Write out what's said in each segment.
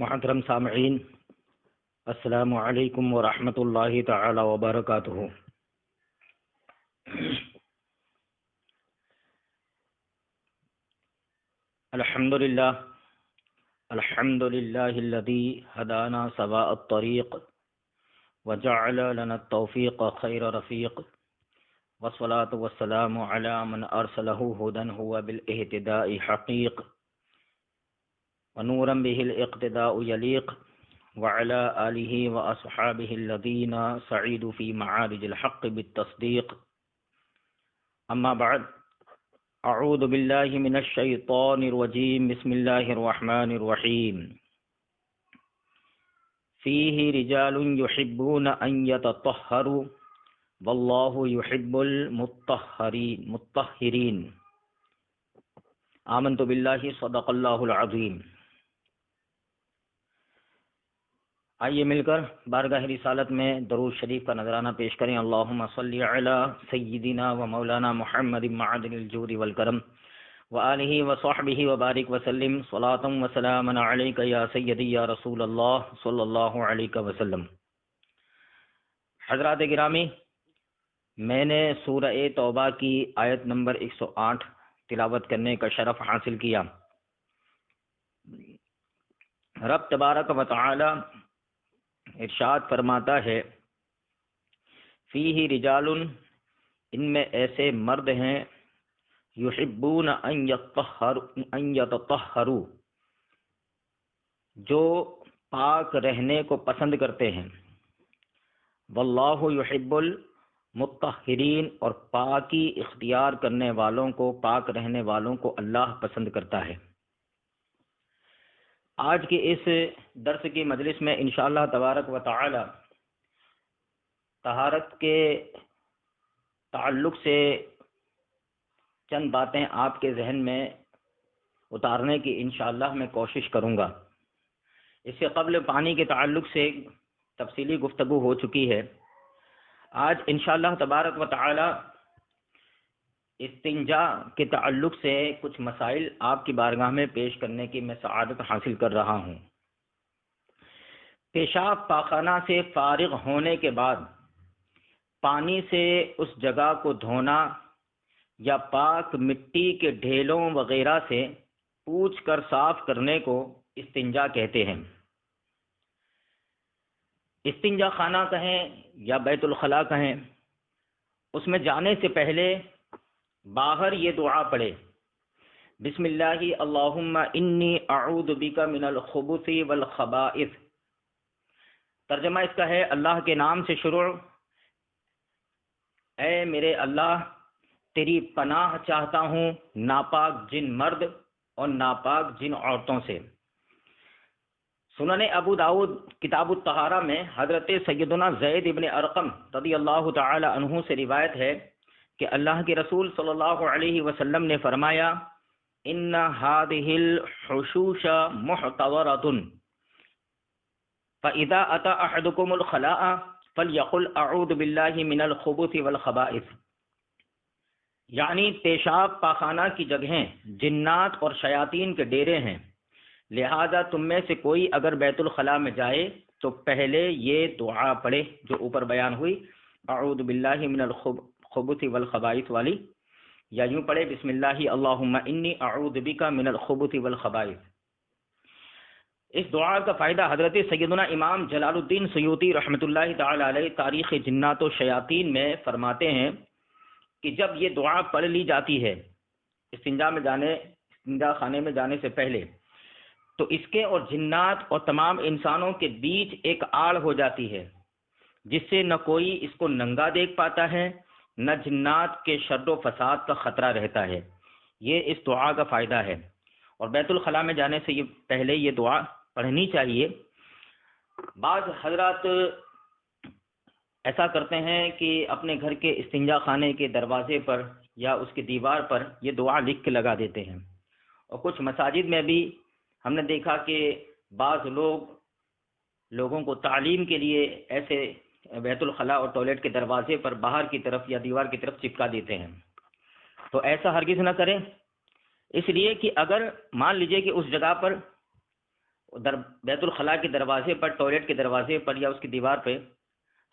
محترم سامعین، السلام علیکم ورحمۃ اللہ تعالی وبرکاتہ۔ الحمد للہ الذی ہدانا سواء الطریق وجعل لنا التوفیق خیر رفیق، والصلاة والسلام علی من ارسلہ ہدی هو بالاہتداء حقیق ونورا به الاقتداء یلیق، وعلى آلہ واصحابہ الذین سعیدوا فی معارج الحق بالتصدیق۔ اما بعد، اعوذ باللہ من الشیطان الرجیم، بسم اللہ الرحمن الرحیم۔ فیہ رجال یحبون ان یتطہروا واللہ یحب المطہرین۔ آمنت باللہ، صدق اللہ العظیم۔ آئیے مل کر بارگاہ رسالت میں درود شریف کا نذرانہ پیش کریں۔ اللہم صلی علی سیدنا و مولانا محمد معدن الجود والکرم وآلہ وصحبہ وبارک وسلم، صلاۃ و سلاما علیک یا سیدی یا رسول اللہ صلی اللہ علیہ وسلم۔ حضرات گرامی، میں نے سورہ توبہ کی آیت نمبر 108 تلاوت کرنے کا شرف حاصل کیا۔ رب تبارک و تعالی ارشاد فرماتا ہے، فیہ رجال، ان میں ایسے مرد ہیں، یحبون ان یتطہروا، جو پاک رہنے کو پسند کرتے ہیں، واللہ یحب المطہرین، اور پاکی اختیار کرنے والوں کو، پاک رہنے والوں کو اللہ پسند کرتا ہے۔ آج کے اس درس کی مجلس میں انشاءاللہ تبارک و تعالی طہارت کے تعلق سے چند باتیں آپ کے ذہن میں اتارنے کی انشاءاللہ میں کوشش کروں گا۔ اس سے قبل پانی کے تعلق سے تفصیلی گفتگو ہو چکی ہے۔ آج انشاءاللہ تبارک و تعالی استنجا کے تعلق سے کچھ مسائل آپ کی بارگاہ میں پیش کرنے کی میں سعادت حاصل کر رہا ہوں۔ پیشاب پاخانہ سے فارغ ہونے کے بعد پانی سے اس جگہ کو دھونا یا پاک مٹی کے ڈھیلوں وغیرہ سے پوچھ کر صاف کرنے کو استنجا کہتے ہیں۔ استنجا خانہ کہیں یا بیت الخلاء کہیں، اس میں جانے سے پہلے باہر یہ دعا پڑھے، بسم اللہ اللہم انی اعوذ بک من الخبث والخبائث۔ ترجمہ اس کا ہے، اللہ کے نام سے شروع، اے میرے اللہ، تیری پناہ چاہتا ہوں ناپاک جن مرد اور ناپاک جن عورتوں سے۔ سنن ابو داؤد کتاب الطہارہ میں حضرت سیدنا زید ابن ارقم رضی اللہ تعالی عنہ سے روایت ہے کہ اللہ کے رسول صلی اللہ علیہ وسلم نے فرمایا، ان هذه الحشوش محتضرۃ فاذا اتى احدكم الخلاء فليقل اعوذ باللہ من الخبث والخبائث، یعنی پیشاب پاخانہ کی جگہیں جنات اور شیاطین کے ڈیرے ہیں، لہذا تم میں سے کوئی اگر بیت الخلاء میں جائے تو پہلے یہ دعا پڑھے جو اوپر بیان ہوئی، اعوذ باللہ من الخبث والخبائث والی، یا یوں پڑھے، بسم اللہ اللہم انی اعوذ بک من الخبث والخبائث۔ اس دعا کا فائدہ حضرت سیدنا امام جلال الدین سیوطی رحمۃ اللہ تعالی علیہ تاریخ جنات و شیاطین میں فرماتے ہیں کہ جب یہ دعا پڑھ لی جاتی ہے استنجا خانے میں جانے سے پہلے، تو اس کے اور جنات اور تمام انسانوں کے بیچ ایک آڑ ہو جاتی ہے، جس سے نہ کوئی اس کو ننگا دیکھ پاتا ہے، نہ جنات کے شر و فساد کا خطرہ رہتا ہے۔ یہ اس دعا کا فائدہ ہے، اور بیت الخلاء میں جانے سے پہلے یہ دعا پڑھنی چاہیے۔ بعض حضرات ایسا کرتے ہیں کہ اپنے گھر کے استنجا خانے کے دروازے پر یا اس کی دیوار پر یہ دعا لکھ کے لگا دیتے ہیں، اور کچھ مساجد میں بھی ہم نے دیکھا کہ بعض لوگوں کو تعلیم کے لیے ایسے بیت الخلاء اور ٹوائلٹ کے دروازے پر باہر کی طرف یا دیوار کی طرف چپکا دیتے ہیں، تو ایسا ہرگز نہ کریں، اس لیے کہ اگر مان لیجئے کہ اس جگہ پر بیت الخلاء کے دروازے پر، ٹوائلٹ کے دروازے پر یا اس کی دیوار پہ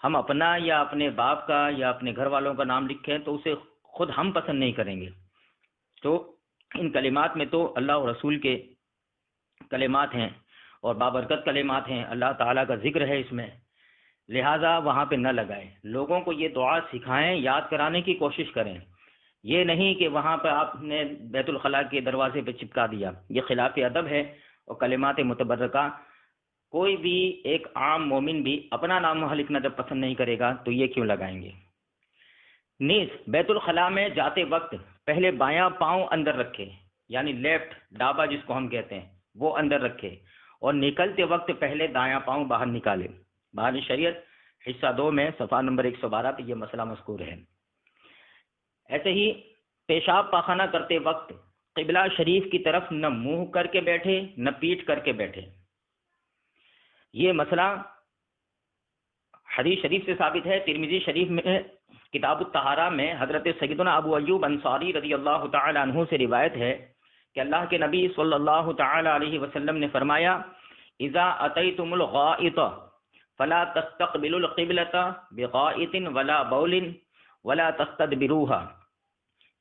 ہم اپنا یا اپنے باپ کا یا اپنے گھر والوں کا نام لکھیں تو اسے خود ہم پسند نہیں کریں گے۔ تو ان کلمات میں تو اللہ اور رسول کے کلمات ہیں اور بابرکت کلمات ہیں، اللہ تعالیٰ کا ذکر ہے اس میں، لہٰذا وہاں پہ نہ لگائیں۔ لوگوں کو یہ دعا سکھائیں، یاد کرانے کی کوشش کریں، یہ نہیں کہ وہاں پہ آپ نے بیت الخلاء کے دروازے پہ چپکا دیا، یہ خلاف ادب ہے۔ اور کلمات متبرکہ کوئی بھی ایک عام مومن بھی اپنا نام وہاں لکھنا جب پسند نہیں کرے گا تو یہ کیوں لگائیں گے۔ نیز بیت الخلاء میں جاتے وقت پہلے بایاں پاؤں اندر رکھے، یعنی لیفٹ ڈابا جس کو ہم کہتے ہیں وہ اندر رکھے، اور نکلتے وقت پہلے دایاں پاؤں باہر نکالے۔ بہار شریعت حصہ 2 میں صفحہ نمبر 112 پہ یہ مسئلہ مذکور ہے۔ ایسے ہی پیشاب پاخانہ کرتے وقت قبلہ شریف کی طرف نہ منہ کر کے بیٹھے نہ پیٹھ کر کے بیٹھے۔ یہ مسئلہ حدیث شریف سے ثابت ہے، ترمذی شریف میں کتاب الطہارہ میں حضرت سیدنا ابو ایوب انصاری رضی اللہ تعالی عنہ سے روایت ہے کہ اللہ کے نبی صلی اللہ تعالی علیہ وسلم نے فرمایا، اذا اتیتم الغائط فلا تستقبلوا القبلة بغائط ولا بول ولا تستدبروها،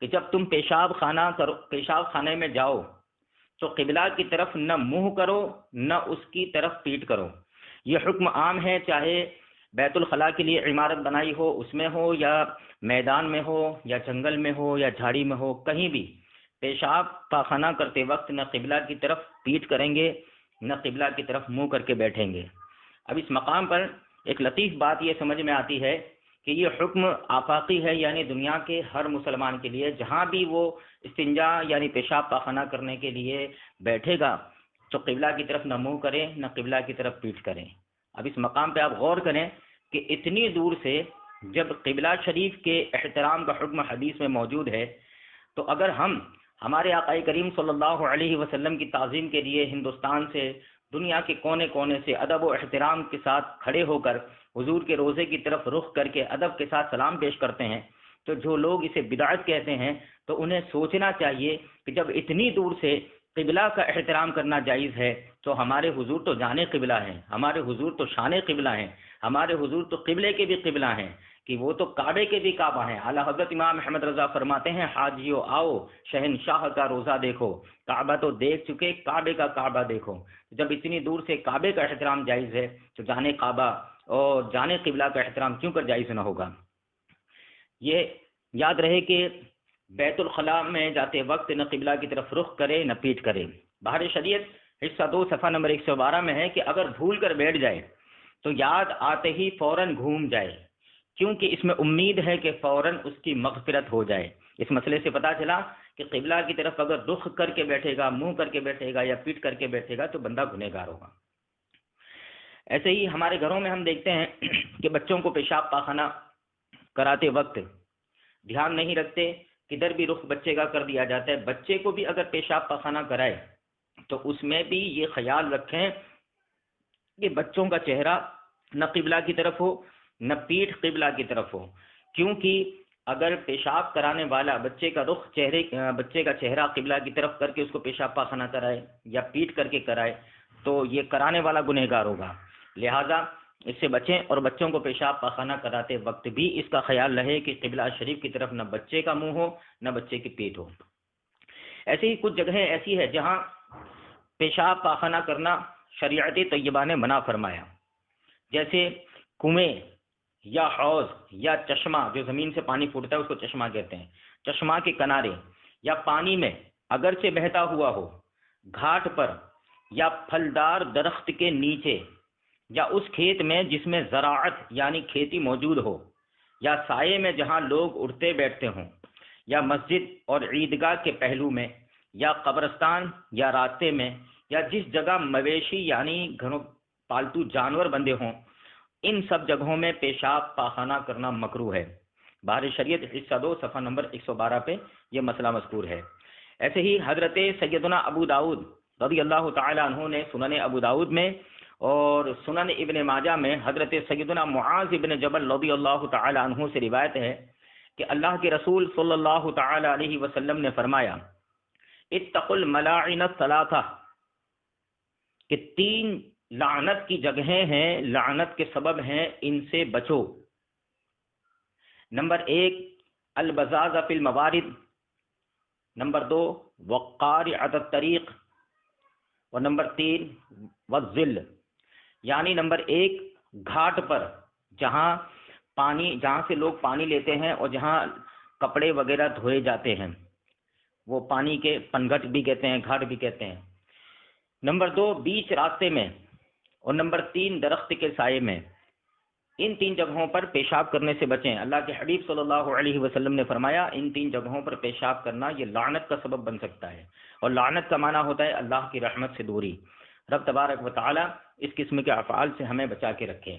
کہ جب تم پیشاب خانے میں جاؤ تو قبلہ کی طرف نہ منہ کرو نہ اس کی طرف پیٹ کرو۔ یہ حکم عام ہے، چاہے بیت الخلاء کے لیے عمارت بنائی ہو اس میں ہو، یا میدان میں ہو، یا جنگل میں ہو، یا جھاڑی میں ہو، کہیں بھی پیشاب پاخانہ کرتے وقت نہ قبلہ کی طرف پیٹ کریں گے نہ قبلہ کی طرف منہ کر کے بیٹھیں گے۔ اب اس مقام پر ایک لطیف بات یہ سمجھ میں آتی ہے کہ یہ حکم آفاقی ہے، یعنی دنیا کے ہر مسلمان کے لیے، جہاں بھی وہ استنجا یعنی پیشاب پاخانہ کرنے کے لیے بیٹھے گا تو قبلہ کی طرف نہ منہ کریں نہ قبلہ کی طرف پیٹ کریں۔ اب اس مقام پہ آپ غور کریں کہ اتنی دور سے جب قبلہ شریف کے احترام کا حکم حدیث میں موجود ہے، تو اگر ہم ہمارے آقا کریم صلی اللہ علیہ وسلم کی تعظیم کے لیے ہندوستان سے، دنیا کے کونے کونے سے ادب و احترام کے ساتھ کھڑے ہو کر حضور کے روضے کی طرف رخ کر کے ادب کے ساتھ سلام پیش کرتے ہیں، تو جو لوگ اسے بدعت کہتے ہیں تو انہیں سوچنا چاہیے کہ جب اتنی دور سے قبلہ کا احترام کرنا جائز ہے تو ہمارے حضور تو جانے قبلہ ہیں، ہمارے حضور تو شان قبلہ ہیں، ہمارے حضور تو قبلے کے بھی قبلہ ہیں، کہ وہ تو کعبے کے بھی کعبہ ہیں۔ اعلیٰ حضرت امام احمد رضا فرماتے ہیں، حاجیو آؤ شہنشاہ کا روزہ دیکھو، کعبہ تو دیکھ چکے، کعبے کا کعبہ دیکھو۔ جب اتنی دور سے کعبے کا احترام جائز ہے تو جانے کعبہ اور جانے قبلہ کا احترام کیوں کر جائز نہ ہوگا۔ یہ یاد رہے کہ بیت الخلاء میں جاتے وقت نہ قبلہ کی طرف رخ کرے نہ پیٹ کرے۔ بہار شریعت حصہ 2 صفحہ نمبر 112 میں ہے کہ اگر بھول کر بیٹھ جائے تو یاد آتے ہی فوراً گھوم جائے، کیونکہ اس میں امید ہے کہ فوراً اس کی مغفرت ہو جائے۔ اس مسئلے سے پتہ چلا کہ قبلہ کی طرف اگر رخ کر کے بیٹھے گا، منہ کر کے بیٹھے گا یا پیٹ کر کے بیٹھے گا تو بندہ گنہگار ہوگا۔ ایسے ہی ہمارے گھروں میں ہم دیکھتے ہیں کہ بچوں کو پیشاب پاخانہ کراتے وقت دھیان نہیں رکھتے، کدھر بھی رخ بچے کا کر دیا جاتا ہے۔ بچے کو بھی اگر پیشاب پاخانہ کرائے تو اس میں بھی یہ خیال رکھیں کہ بچوں کا چہرہ نہ قبلہ کی طرف ہو نہ پیٹھ قبلہ کی طرف ہو، کیونکہ اگر پیشاب کرانے والا بچے کا چہرہ قبلہ کی طرف کر کے اس کو پیشاب پاخانہ کرائے یا پیٹ کر کے کرائے تو یہ کرانے والا گنہگار ہوگا۔ لہذا اس سے بچیں، اور بچوں کو پیشاب پاخانہ کراتے وقت بھی اس کا خیال رہے کہ قبلہ شریف کی طرف نہ بچے کا منہ ہو نہ بچے کی پیٹھ ہو۔ ایسے ہی کچھ جگہیں ایسی ہے جہاں پیشاب پاخانہ کرنا شریعت طیبہ نے منع فرمایا، جیسے کنویں یا حوض یا چشمہ، جو زمین سے پانی پھوٹتا ہے اس کو چشمہ کہتے ہیں، چشمہ کے کنارے یا پانی میں اگرچہ بہتا ہوا ہو، گھاٹ پر یا پھلدار درخت کے نیچے، یا اس کھیت میں جس میں زراعت یعنی کھیتی موجود ہو، یا سائے میں جہاں لوگ اٹھتے بیٹھتے ہوں، یا مسجد اور عیدگاہ کے پہلو میں، یا قبرستان یا راستے میں، یا جس جگہ مویشی یعنی گھروں پالتو جانور بندے ہوں، ان سب جگہوں میں پیشاب پاخانہ کرنا مکروہ ہے۔ بہار شریعت حصہ 2 صفحہ نمبر 112 پہ یہ مسئلہ مذکور ہے۔ ایسے ہی حضرت سیدنا ابو داؤد رضی اللہ تعالی عنہ نے سنن ابو داؤد میں اور سنن ابن ماجہ میں حضرت سیدنا معاذ ابن جبل رضی اللہ تعالی عنہ سے روایت ہے کہ اللہ کے رسول صلی اللہ تعالی علیہ وسلم نے فرمایا، اتقوا الملاعن الثلاثہ، کہ 3 لعنت کی جگہیں ہیں، لعنت کے سبب ہیں، ان سے بچو۔ نمبر 1 البزاز فی الموارد، نمبر 2 وقارعۃ الطریق، اور نمبر 3 والذل، یعنی نمبر 1 گھاٹ پر جہاں سے لوگ پانی لیتے ہیں اور جہاں کپڑے وغیرہ دھوئے جاتے ہیں، وہ پانی کے پنگھٹ بھی کہتے ہیں، گھاٹ بھی کہتے ہیں۔ نمبر 2 بیچ راستے میں، اور نمبر 3 درخت کے سائے میں۔ ان 3 جگہوں پر پیشاب کرنے سے بچیں۔ اللہ کے حبیب صلی اللہ علیہ وسلم نے فرمایا ان 3 جگہوں پر پیشاب کرنا یہ لعنت کا سبب بن سکتا ہے، اور لعنت کا معنی ہوتا ہے اللہ کی رحمت سے دوری۔ رب تبارک و تعالی اس قسم کے افعال سے ہمیں بچا کے رکھیں۔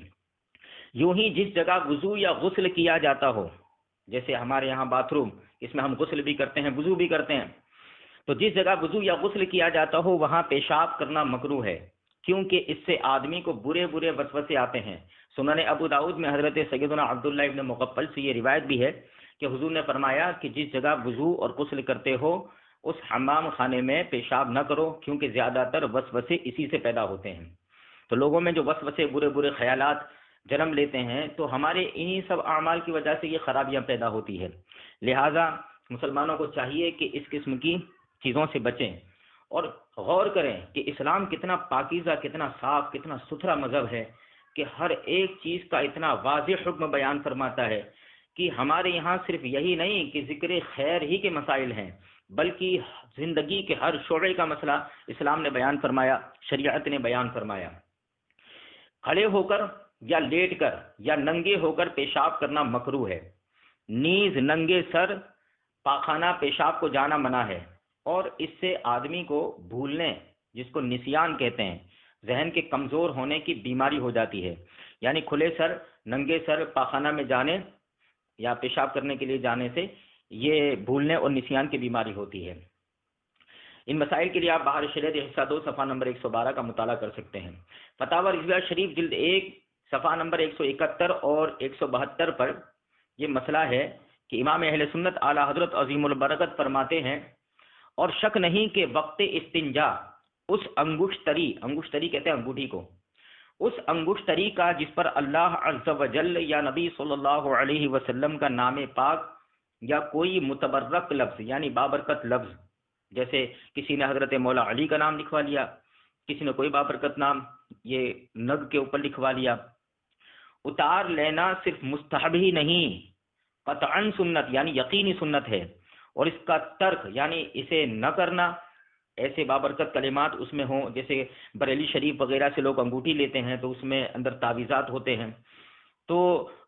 یوں ہی جس جگہ وضو یا غسل کیا جاتا ہو، جیسے ہمارے یہاں باتھ روم، اس میں ہم غسل بھی کرتے ہیں، وضو بھی کرتے ہیں، تو جس جگہ وضو یا غسل کیا جاتا ہو وہاں پیشاب کرنا مکروہ ہے، کیونکہ اس سے آدمی کو برے برے وسوسے آتے ہیں۔ سنن ابو داؤد میں حضرت سیدنا عبداللہ ابن مغفل سے یہ روایت بھی ہے کہ حضور نے فرمایا کہ جس جگہ وضو اور غسل کرتے ہو اس حمام خانے میں پیشاب نہ کرو، کیونکہ زیادہ تر وسوسے اسی سے پیدا ہوتے ہیں۔ تو لوگوں میں جو وسوسے، برے برے خیالات جنم لیتے ہیں، تو ہمارے انہی سب اعمال کی وجہ سے یہ خرابیاں پیدا ہوتی ہے۔ لہٰذا مسلمانوں کو چاہیے کہ اس قسم کی چیزوں سے بچیں اور غور کریں کہ اسلام کتنا پاکیزہ، کتنا صاف، کتنا ستھرا مذہب ہے کہ ہر ایک چیز کا اتنا واضح حکم بیان فرماتا ہے کہ ہمارے یہاں صرف یہی نہیں کہ ذکر خیر ہی کے مسائل ہیں، بلکہ زندگی کے ہر شعبے کا مسئلہ اسلام نے بیان فرمایا، شریعت نے بیان فرمایا۔ کھڑے ہو کر یا لیٹ کر یا ننگے ہو کر پیشاب کرنا مکروہ ہے، نیز ننگے سر پاخانہ پیشاب کو جانا منع ہے، اور اس سے آدمی کو بھولنے، جس کو نسیان کہتے ہیں، ذہن کے کمزور ہونے کی بیماری ہو جاتی ہے۔ یعنی کھلے سر، ننگے سر پاخانہ میں جانے یا پیشاب کرنے کے لیے جانے سے یہ بھولنے اور نسیان کی بیماری ہوتی ہے۔ ان مسائل کے لیے آپ بحر شریعت حصہ 2 صفحہ نمبر 112 کا مطالعہ کر سکتے ہیں۔ فتاوی رضویہ شریف جلد 1 صفحہ نمبر 171 اور 172 پر یہ مسئلہ ہے کہ امام اہل سنت اعلی حضرت عظیم البرکت فرماتے ہیں، اور شک نہیں کہ وقت استنجا اس انگشتری کہتے ہیں انگوٹھی کو، اس انگشتری کا جس پر اللہ عز و جل یا نبی صلی اللہ علیہ وسلم کا نام پاک یا کوئی متبرک لفظ یعنی بابرکت لفظ، جیسے کسی نے حضرت مولا علی کا نام لکھوا لیا، کسی نے کوئی بابرکت نام یہ نگ کے اوپر لکھوا لیا، اتار لینا صرف مستحب ہی نہیں، قطعاً سنت یعنی یقینی سنت ہے، اور اس کا ترک یعنی اسے نہ کرنا، ایسے بابرکت کلمات اس میں ہوں، جیسے بریلی شریف وغیرہ سے لوگ انگوٹھی لیتے ہیں تو اس میں اندر تعویذات ہوتے ہیں، تو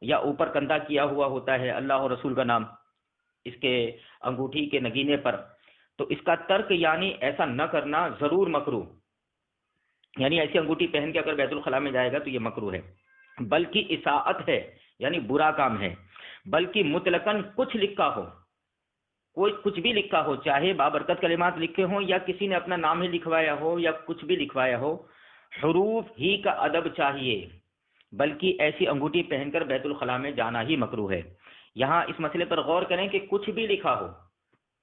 یا اوپر کندھا کیا ہوا ہوتا ہے اللہ اور رسول کا نام اس کے انگوٹھی کے نگینے پر، تو اس کا ترک یعنی ایسا نہ کرنا ضرور مکروہ، یعنی ایسی انگوٹھی پہن کے اگر بیت الخلاء میں جائے گا تو یہ مکروہ ہے، بلکہ اساءت ہے یعنی برا کام ہے، بلکہ مطلقاً کچھ لکھا ہو، کوئی کچھ بھی لکھا ہو، چاہے بابرکت کلمات لکھے ہوں یا کسی نے اپنا نام ہی لکھوایا ہو یا کچھ بھی لکھوایا ہو، حروف ہی کا ادب چاہیے، بلکہ ایسی انگوٹھی پہن کر بیت الخلاء میں جانا ہی مکروہ ہے۔ یہاں اس مسئلے پر غور کریں کہ کچھ بھی لکھا ہو،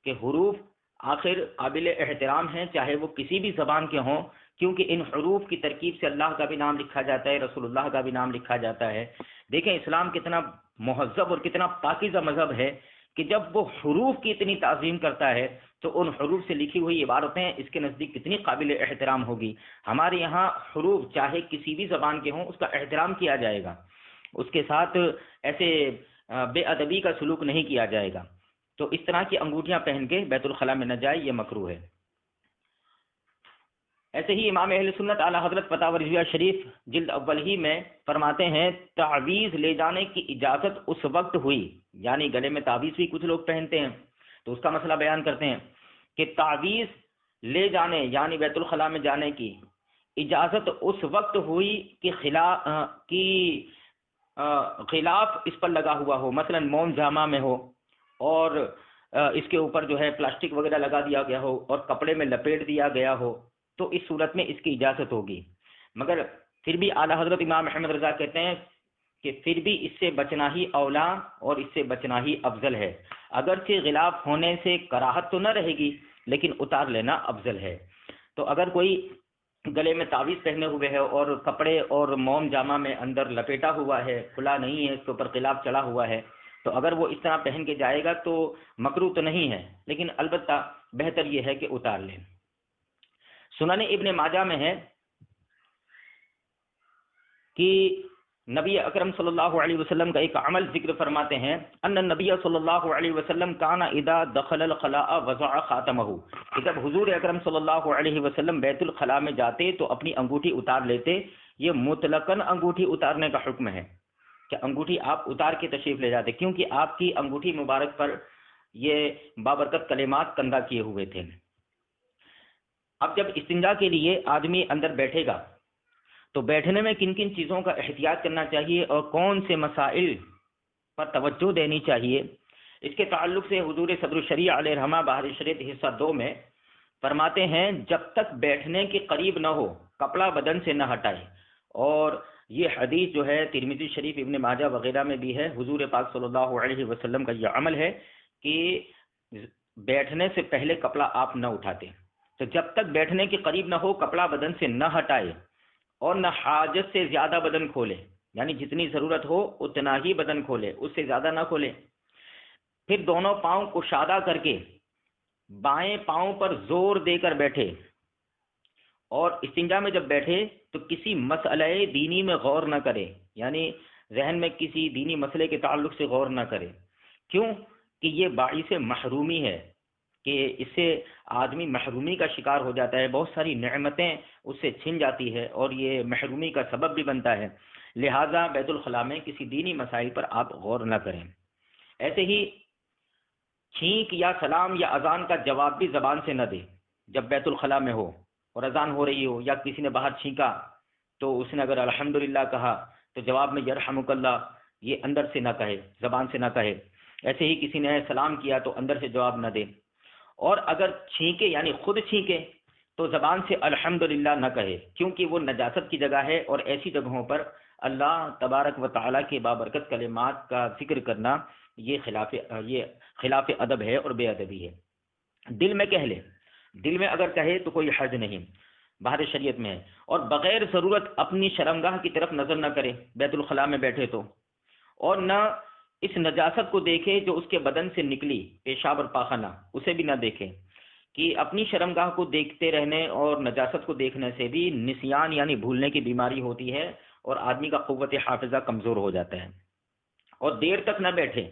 کہ حروف آخر قابل احترام ہیں چاہے وہ کسی بھی زبان کے ہوں، کیونکہ ان حروف کی ترکیب سے اللہ کا بھی نام لکھا جاتا ہے، رسول اللہ کا بھی نام لکھا جاتا ہے۔ دیکھیں اسلام کتنا مہذب اور کتنا پاکیزہ مذہب ہے کہ جب وہ حروف کی اتنی تعظیم کرتا ہے تو ان حروف سے لکھی ہوئی عبارتیں اس کے نزدیک کتنی قابل احترام ہوگی۔ ہمارے یہاں حروف چاہے کسی بھی زبان کے ہوں اس کا احترام کیا جائے گا، اس کے ساتھ ایسے بے ادبی کا سلوک نہیں کیا جائے گا۔ تو اس طرح کی انگوٹھیاں پہن کے بیت الخلاء میں نہ جائے، یہ مکروہ ہے۔ ایسے ہی امام اہل سنت اعلی حضرت فتاوی رضویہ شریف جلد اول ہی میں فرماتے ہیں تعویذ لے جانے کی اجازت اس وقت ہوئی، یعنی گلے میں تعویذ بھی کچھ لوگ پہنتے ہیں تو اس کا مسئلہ بیان کرتے ہیں کہ تعویذ لے جانے یعنی بیت الخلاء میں جانے کی اجازت اس وقت ہوئی کہ غلاف اس پر لگا ہوا ہو، مثلا موم جامہ میں ہو اور اس کے اوپر جو ہے پلاسٹک وغیرہ لگا دیا گیا ہو اور کپڑے میں لپیٹ دیا گیا ہو، تو اس صورت میں اس کی اجازت ہوگی۔ مگر پھر بھی اعلیٰ حضرت امام احمد رضا کہتے ہیں کہ پھر بھی اس سے بچنا ہی اولا اور اس سے بچنا ہی افضل ہے، اگرچہ غلاف ہونے سے کراہت تو نہ رہے گی لیکن اتار لینا افضل ہے۔ تو اگر کوئی گلے میں تعویذ پہنے ہوئے ہے اور کپڑے اور موم جامہ میں اندر لپیٹا ہوا ہے، کھلا نہیں ہے، اس کے اوپر قلاب چڑھا ہوا ہے، تو اگر وہ اس طرح پہن کے جائے گا تو مکروہ تو نہیں ہے، لیکن البتہ بہتر یہ ہے کہ اتار لیں۔ سنن ابن ماجہ میں ہے کہ نبی اکرم صلی اللہ علیہ وسلم کا ایک عمل ذکر فرماتے ہیں، ان النبی صلی اللہ علیہ وسلم کان اذا دخل الخلاء وضع خاتمہ، کہ جب حضور اکرم صلی اللہ علیہ وسلم بیت الخلاء میں جاتے تو اپنی انگوٹھی اتار لیتے۔ یہ مطلقاً انگوٹھی اتارنے کا حکم ہے کہ انگوٹھی آپ اتار کے تشریف لے جاتے، کیونکہ آپ کی انگوٹھی مبارک پر یہ بابرکت کلمات کندہ کیے ہوئے تھے۔ اب جب استنجا کے لیے آدمی اندر بیٹھے گا تو بیٹھنے میں کن کن چیزوں کا احتیاط کرنا چاہیے اور کون سے مسائل پر توجہ دینی چاہیے، اس کے تعلق سے حضور صدر الشریعہ علیہ رحمہ بحر شریعت حصہ 2 میں فرماتے ہیں، جب تک بیٹھنے کے قریب نہ ہو کپڑا بدن سے نہ ہٹائے۔ اور یہ حدیث جو ہے ترمذی شریف، ابن ماجہ وغیرہ میں بھی ہے۔ حضور پاک صلی اللہ علیہ وسلم کا یہ عمل ہے کہ بیٹھنے سے پہلے کپڑا آپ نہ اٹھاتے، تو جب تک بیٹھنے کے قریب نہ ہو کپڑا بدن سے نہ ہٹائے اور نہ حاجت سے زیادہ بدن کھولے، یعنی جتنی ضرورت ہو اتنا ہی بدن کھولے، اس سے زیادہ نہ کھولے۔ پھر دونوں پاؤں کشادہ کر کے بائیں پاؤں پر زور دے کر بیٹھے، اور استنجا میں جب بیٹھے تو کسی مسئلہ دینی میں غور نہ کرے، یعنی ذہن میں کسی دینی مسئلے کے تعلق سے غور نہ کرے۔ کیوں کہ یہ باعث محرومی ہے، کہ اس سے آدمی محرومی کا شکار ہو جاتا ہے، بہت ساری نعمتیں اس سے چھن جاتی ہے اور یہ محرومی کا سبب بھی بنتا ہے۔ لہٰذا بیت الخلاء میں کسی دینی مسائل پر آپ غور نہ کریں۔ ایسے ہی چھینک یا سلام یا اذان کا جواب بھی زبان سے نہ دے۔ جب بیت الخلاء میں ہو اور اذان ہو رہی ہو یا کسی نے باہر چھینکا تو اس نے اگر الحمدللہ کہا تو جواب میں یرحمک اللہ یہ اندر سے نہ کہے، زبان سے نہ کہے۔ ایسے ہی کسی نے سلام کیا تو اندر سے جواب نہ دے، اور اگر چھینکے یعنی خود چھینکے تو زبان سے الحمدللہ نہ کہے، کیونکہ وہ نجاست کی جگہ ہے، اور ایسی جگہوں پر اللہ تبارک و تعالیٰ کے بابرکت کلمات کا ذکر کرنا یہ خلاف ادب ہے اور بے ادبی ہے۔ دل میں کہہ لے، دل میں اگر کہے تو کوئی حرج نہیں، باہر شریعت میں ہے۔ اور بغیر ضرورت اپنی شرمگاہ کی طرف نظر نہ کرے بیت الخلاء میں بیٹھے تو، اور نہ اس نجاست کو دیکھے جو اس کے بدن سے نکلی، پیشاب اور پاخانہ، اسے بھی نہ دیکھے، کہ اپنی شرمگاہ کو دیکھتے رہنے اور نجاست کو دیکھنے سے بھی نسیان یعنی بھولنے کی بیماری ہوتی ہے، اور آدمی کا قوت حافظہ کمزور ہو جاتا ہے۔ اور دیر تک نہ بیٹھے،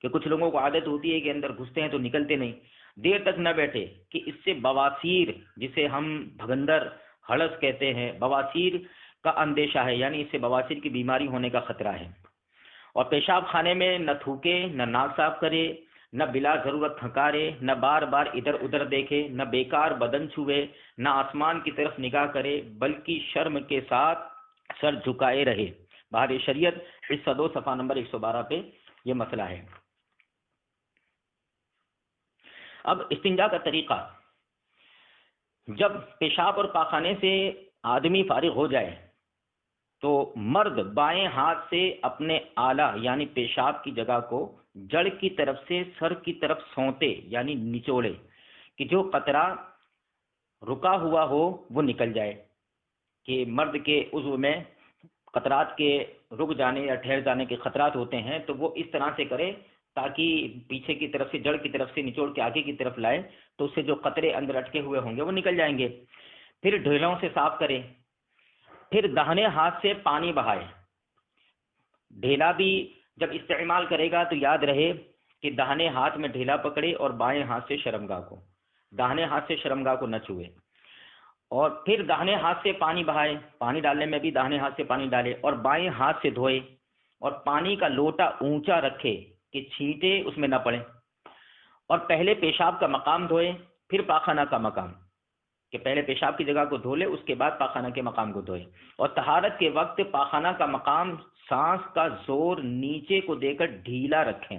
کہ کچھ لوگوں کو عادت ہوتی ہے کہ اندر گھستے ہیں تو نکلتے نہیں، دیر تک نہ بیٹھے، کہ اس سے بواسیر، جسے ہم بھگندر ہڑس کہتے ہیں، بواسیر کا اندیشہ ہے، یعنی اس سے بواسیر کی بیماری ہونے کا خطرہ ہے۔ اور پیشاب خانے میں نہ تھوکے، نہ ناک صاف کرے، نہ بلا ضرورت تھکارے، نہ بار بار ادھر ادھر دیکھے، نہ بیکار بدن چھوئے، نہ آسمان کی طرف نگاہ کرے، بلکہ شرم کے ساتھ سر جھکائے رہے۔ بہار شریعت حصہ 2 صفحہ نمبر 112 پہ یہ مسئلہ ہے۔ اب استنجا کا طریقہ، جب پیشاب اور پاخانے سے آدمی فارغ ہو جائے تو مرد بائیں ہاتھ سے اپنے آلہ یعنی پیشاب کی جگہ کو جڑ کی طرف سے سر کی طرف سونتے یعنی نچوڑے، کہ جو قطرہ رکا ہوا ہو وہ نکل جائے، کہ مرد کے عضو میں قطرات کے رک جانے یا ٹھہر جانے کے خطرات ہوتے ہیں، تو وہ اس طرح سے کرے تاکہ پیچھے کی طرف سے جڑ کی طرف سے نچوڑ کے آگے کی طرف لائے، تو اس سے جو قطرے اندر اٹکے ہوئے ہوں گے وہ نکل جائیں گے۔ پھر ڈھیلوں سے صاف کرے، پھر داہنے ہاتھ سے پانی بہائے۔ ڈھیلا بھی جب استعمال کرے گا تو یاد رہے کہ داہنے ہاتھ میں ڈھیلا پکڑے اور بائیں ہاتھ سے شرمگاہ کو، داہنے ہاتھ سے شرمگاہ کو نہ چھوئے۔ اور پھر داہنے ہاتھ سے پانی بہائے، پانی ڈالنے میں بھی داہنے ہاتھ سے پانی ڈالے، اور بائیں ہاتھ سے دھوئے، اور پانی کا لوٹا اونچا رکھے کہ چھینٹے اس میں نہ پڑیں، اور پہلے پیشاب کا مقام دھوئے پھر پاخانہ کا مقام، کہ پہلے پیشاب کی جگہ کو دھو لے اس کے بعد پاخانہ کے مقام کو دھوئے۔ اور طہارت کے وقت پاخانہ کا مقام سانس کا زور نیچے کو دے کر ڈھیلا رکھیں،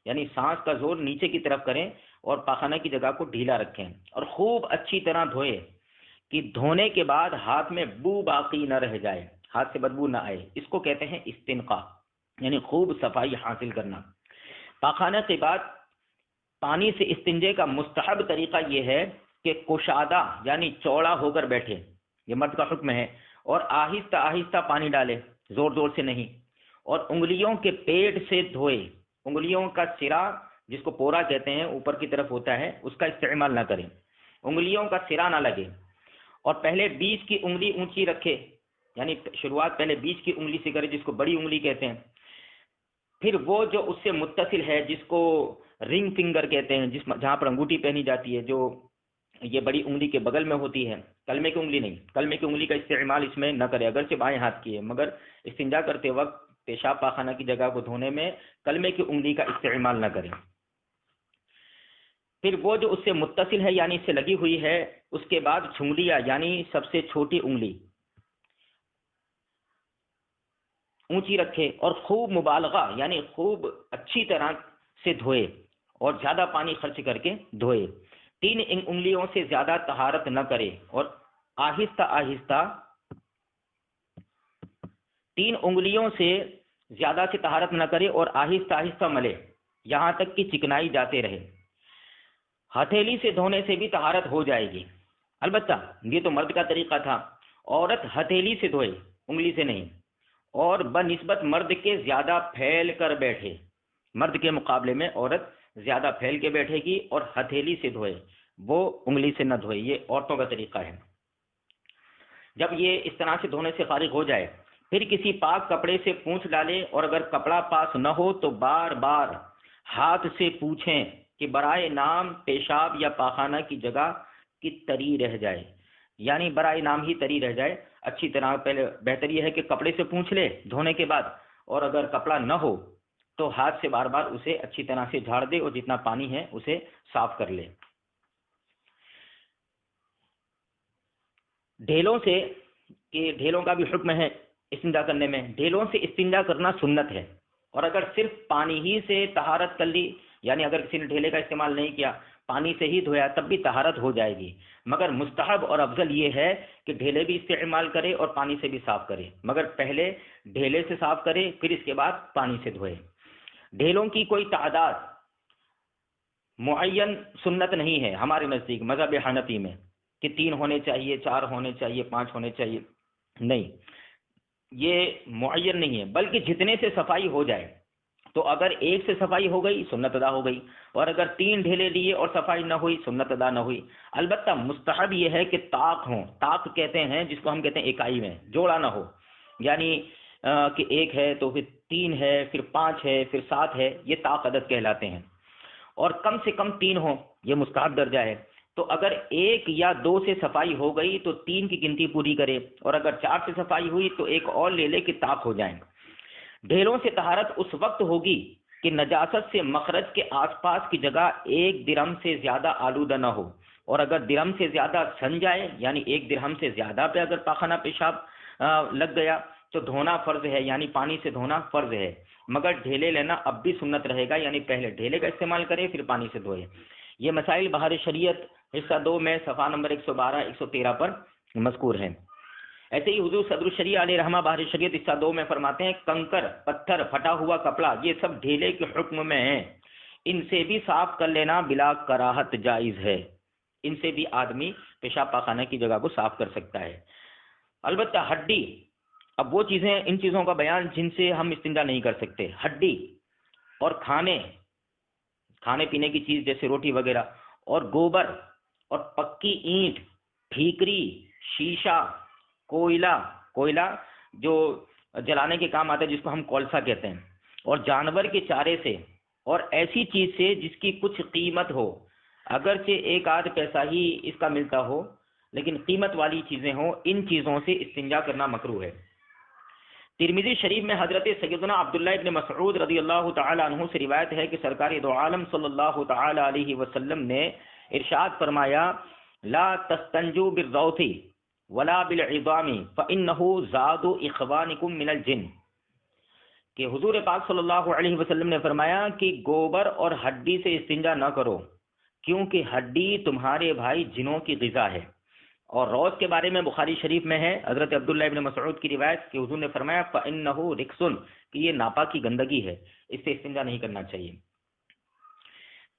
یعنی سانس کا زور نیچے کی طرف کریں اور پاخانہ کی جگہ کو ڈھیلا رکھیں، اور خوب اچھی طرح دھوئے کہ دھونے کے بعد ہاتھ میں بو باقی نہ رہ جائے، ہاتھ سے بدبو نہ آئے۔ اس کو کہتے ہیں استنقاء، یعنی خوب صفائی حاصل کرنا۔ پاخانہ کے بعد پانی سے استنجے کا مستحب طریقہ یہ ہے کہ کشادہ یعنی چوڑا ہو کر بیٹھے، یہ مرد کا حکم ہے، اور آہستہ آہستہ پانی ڈالے، زور زور سے نہیں، اور انگلیوں کے پیٹ سے دھوئے، انگلیوں کا سرا جس کو پورا کہتے ہیں اوپر کی طرف ہوتا ہے اس کا استعمال نہ کریں، انگلیوں کا سرا نہ لگے، اور پہلے بیچ کی انگلی اونچی رکھے، یعنی شروعات پہلے بیچ کی انگلی سے کرے جس کو بڑی انگلی کہتے ہیں، پھر وہ جو اس سے متصل ہے جس کو رنگ فنگر کہتے ہیں، جہاں پر انگوٹھی پہنی جاتی ہے، جو یہ بڑی انگلی کے بغل میں ہوتی ہے، کلمے کی انگلی نہیں، کلمے کی انگلی کا استعمال اس میں نہ کرے، اگرچہ بائیں ہاتھ کی ہے، مگر استنجا کرتے وقت پیشاب پاخانہ کی جگہ کو دھونے میں کلمے کی انگلی کا استعمال نہ کریں۔ پھر وہ جو اس سے متصل ہے یعنی اس سے لگی ہوئی ہے، اس کے بعد چھنگلیاں یعنی سب سے چھوٹی انگلی اونچی رکھے، اور خوب مبالغہ یعنی خوب اچھی طرح سے دھوئے اور زیادہ پانی خرچ کر کے دھوئے، 3 انگلیوں سے زیادہ طہارت نہ کرے، اور آہستہ آہستہ 3 انگلیوں سے زیادہ سے طہارت نہ کرے اور آہستہ آہستہ ملے یہاں تک کہ چکنائی جاتے رہے۔ ہتھیلی سے دھونے سے بھی طہارت ہو جائے گی، البتہ یہ تو مرد کا طریقہ تھا، عورت ہتھیلی سے دھوئے، انگلی سے نہیں، اور بنسبت مرد کے زیادہ پھیل کر بیٹھے، مرد کے مقابلے میں عورت زیادہ پھیل کے بیٹھے گی اور ہتھیلی سے دھوئے، وہ انگلی سے نہ دھوئے، یہ عورتوں کا طریقہ ہے۔ جب یہ اس طرح سے دھونے سے فارغ ہو جائے پھر کسی پاک کپڑے سے پونچھ ڈالے، اور اگر کپڑا پاس نہ ہو تو بار بار ہاتھ سے پوچھیں کہ برائے نام پیشاب یا پاخانہ کی جگہ کی تری رہ جائے، یعنی برائے نام ہی تری رہ جائے، اچھی طرح پہلے بہتر یہ ہے کہ کپڑے سے پونچھ لے دھونے کے بعد، اور اگر کپڑا نہ ہو تو ہاتھ سے بار بار اسے اچھی طرح سے جھاڑ دے اور جتنا پانی ہے اسے صاف کر لے۔ ڈھیلوں سے، کہ ڈھیلوں کا بھی حکم ہے استنجا کرنے میں، ڈھیلوں سے استنجا کرنا سنت ہے، اور اگر صرف پانی ہی سے طہارت کر لی، یعنی اگر کسی نے ڈھیلے کا استعمال نہیں کیا، پانی سے ہی دھویا، تب بھی طہارت ہو جائے گی، مگر مستحب اور افضل یہ ہے کہ ڈھیلے بھی استعمال کرے اور پانی سے بھی صاف کرے، مگر پہلے ڈھیلے سے صاف کرے پھر اس کے بعد پانی سے دھوئے۔ ڈھیلوں کی کوئی تعداد معین سنت نہیں ہے ہمارے نزدیک مذہب حنفی میں کہ 3 ہونے چاہیے، 4 ہونے چاہیے، 5 ہونے چاہیے، نہیں، یہ معین نہیں ہے، بلکہ جتنے سے صفائی ہو جائے، تو اگر 1 سے صفائی ہو گئی سنت ادا ہو گئی، اور اگر 3 ڈھیلے لیے اور صفائی نہ ہوئی سنت ادا نہ ہوئی۔ البتہ مستحب یہ ہے کہ طاق ہوں، طاق کہتے ہیں جس کو ہم کہتے ہیں اکائی میں، جوڑا نہ ہو، یعنی کہ 1 ہے تو پھر 3 ہے، پھر 5 ہے، پھر 7 ہے، یہ طاق عدد کہلاتے ہیں، اور کم سے کم 3 ہوں، یہ مستحب درجہ ہے۔ تو اگر 1 یا 2 سے صفائی ہو گئی تو 3 کی گنتی پوری کرے، اور اگر 4 سے صفائی ہوئی تو 1 اور لے لے کہ طاق ہو جائیں۔ ڈھیلوں سے طہارت اس وقت ہوگی کہ نجاست سے مخرج کے آس پاس کی جگہ 1 درہم سے زیادہ آلودہ نہ ہو، اور اگر درہم سے زیادہ سن جائے، یعنی 1 درہم سے زیادہ پہ اگر پاخانہ پیشاب لگ گیا تو دھونا فرض ہے، یعنی پانی سے دھونا فرض ہے، مگر ڈھیلے لینا اب بھی سنت رہے گا، یعنی پہلے ڈھیلے کا استعمال کرے پھر پانی سے دھوئے۔ یہ مسائل بہار شریعت حصہ 2 میں صفحہ نمبر 112 113 پر مذکور ہیں۔ ایسے ہی حضور صدر الشریعہ علیہ رحمہ بہار شریعت حصہ 2 میں فرماتے ہیں کنکر، پتھر، پھٹا ہوا کپڑا یہ سب ڈھیلے کے حکم میں ہیں، ان سے بھی صاف کر لینا بلا کراہت جائز ہے، ان سے بھی آدمی پیشاب پاخانہ کی جگہ کو صاف کر سکتا ہے۔ البتہ ہڈی، اب وہ چیزیں، ان چیزوں کا بیان جن سے ہم استنجا نہیں کر سکتے، ہڈی اور کھانے پینے کی چیز جیسے روٹی وغیرہ، اور گوبر اور پکی اینٹ، ٹھیکری، شیشہ، کوئلہ جو جلانے کے کام آتا ہے جس کو ہم کولسا کہتے ہیں، اور جانور کے چارے سے، اور ایسی چیز سے جس کی کچھ قیمت ہو، اگرچہ 1 آدھ پیسہ ہی اس کا ملتا ہو لیکن قیمت والی چیزیں ہوں، ان چیزوں سے استنجا کرنا مکروہ ہے۔ ترمذی شریف میں حضرت سیدنا عبداللہ ابن مسعود رضی اللہ تعالی عنہ سے روایت ہے کہ سرکار دو عالم صلی اللہ تعالی علیہ وسلم نے ارشاد فرمایا لا تستنجوا بالروث ولا بالعظام فانه زاد اخوانکم من الجن، کہ حضور پاک صلی اللہ علیہ وسلم نے فرمایا کہ گوبر اور ہڈی سے استنجا نہ کرو کیونکہ ہڈی تمہارے بھائی جنوں کی غذا ہے۔ اور روز کے بارے میں بخاری شریف میں ہے حضرت عبداللہ ابن مسعود کی روایت کہ حضور نے فرمایا فَإِنَّهُ رِكْسٌ، کہ یہ ناپاک کی گندگی ہے، اس سے استنجا نہیں کرنا چاہیے۔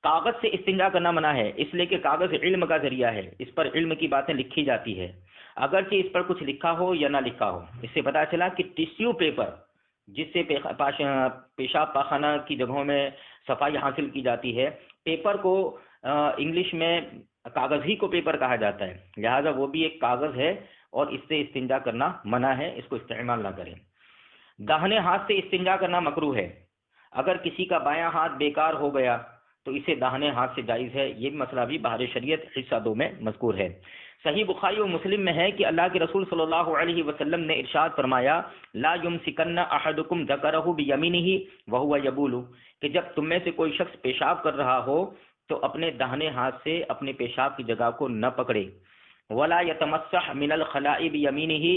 کاغذ سے استنجا کرنا منع ہے، اس لیے کہ کاغذ علم کا ذریعہ ہے، اس پر علم کی باتیں لکھی جاتی ہے، اگرچہ اس پر کچھ لکھا ہو یا نہ لکھا ہو۔ اس سے پتہ چلا کہ ٹیشو پیپر، جس سے پیشاب پاخانہ کی جگہوں میں صفائی حاصل کی جاتی ہے، پیپر کو انگلش میں کاغذ ہی کو پیپر کہا جاتا ہے، لہٰذا وہ بھی ایک کاغذ ہے اور اس سے استنجا کرنا منع ہے، اس کو استعمال نہ کریں۔ داہنے ہاتھ سے استنجا کرنا مکروہ ہے، اگر کسی کا بایاں ہاتھ بیکار ہو گیا تو اسے داہنے ہاتھ سے جائز ہے، یہ بھی مسئلہ بھی بحر شریعت حصہ 2 میں مذکور ہے۔ صحیح بخاری و مسلم میں ہے کہ اللہ کے رسول صلی اللہ علیہ وسلم نے ارشاد فرمایا، لا یمسکن احدکم ذکرہ بیمینہ وہو یبول، کہ جب تم میں سے کوئی شخص پیشاب کر رہا ہو تو اپنے داہنے ہاتھ سے اپنے پیشاب کی جگہ کو نہ پکڑے، ولا یتمسح من الخلاء بیمینہ،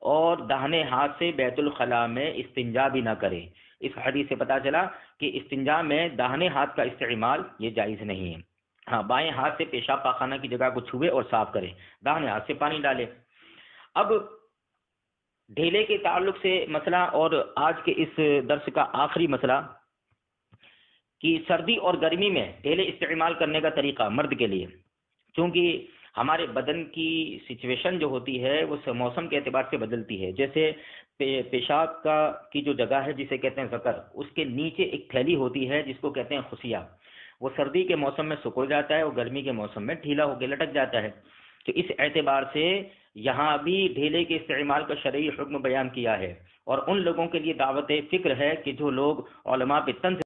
اور داہنے ہاتھ سے بیت الخلاء میں استنجا بھی نہ کرے۔ اس حدیث سے پتہ چلا کہ استنجا میں داہنے ہاتھ کا استعمال یہ جائز نہیں ہے، ہاں بائیں ہاتھ سے پیشاب پاخانہ کی جگہ کو چھوئے اور صاف کرے، داہنے ہاتھ سے پانی ڈالے۔ اب ڈھیلے کے تعلق سے مسئلہ، اور آج کے اس درس کا آخری مسئلہ کہ سردی اور گرمی میں ڈھیلے استعمال کرنے کا طریقہ مرد کے لیے، چونکہ ہمارے بدن کی سچویشن جو ہوتی ہے وہ موسم کے اعتبار سے بدلتی ہے، جیسے پیشاب کی جو جگہ ہے جسے کہتے ہیں ذکر، اس کے نیچے ایک تھیلی ہوتی ہے جس کو کہتے ہیں خصیہ، وہ سردی کے موسم میں سکڑ جاتا ہے اور گرمی کے موسم میں ڈھیلا ہو کے لٹک جاتا ہے، تو اس اعتبار سے یہاں بھی ڈھیلے کے استعمال کا شرعی حکم بیان کیا ہے، اور ان لوگوں کے لیے دعوت فکر ہے کہ جو لوگ علماء پہ طنز